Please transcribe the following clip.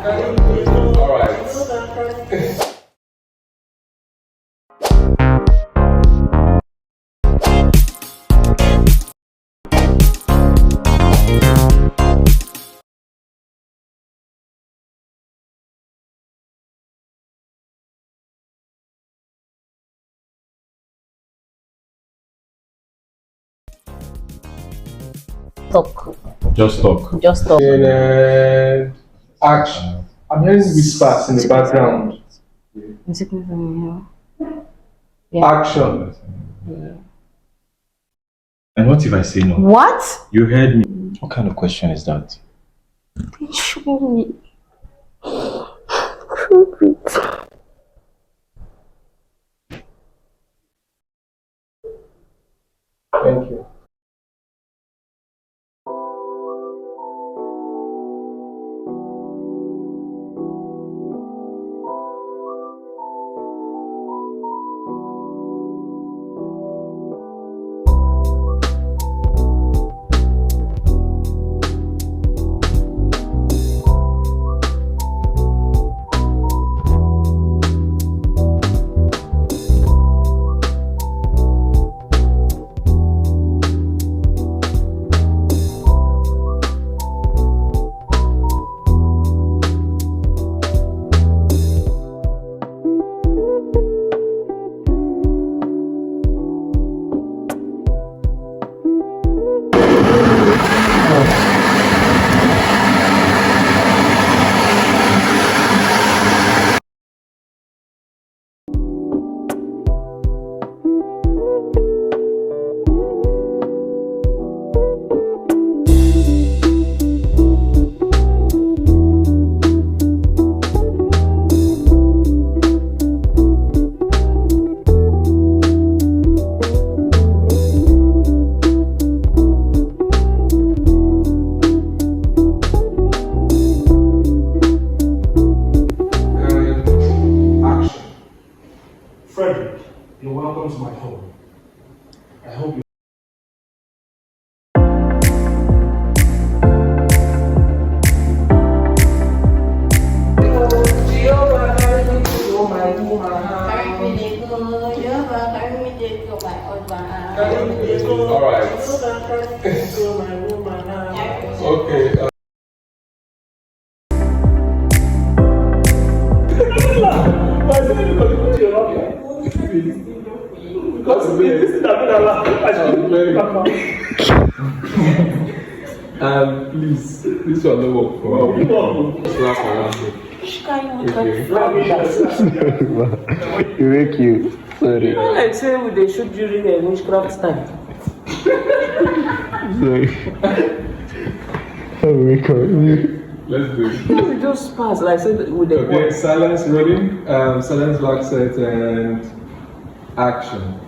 All right. Talk. Just talk. Just talk. And action. I'm hearing whispers in the background. Action. And what if I say no? What? You heard me. What kind of question is that? Show me. Thank you. Action. Frederick, you're welcome to my home. I hope you. All right. Okay. Please, this one no work for me. Last You make you sorry. Like say they shoot during a witchcraft time. Sorry. Oh, wake up. Let's do it. We just pass like say with the Okay, silence rolling, silence back set and action.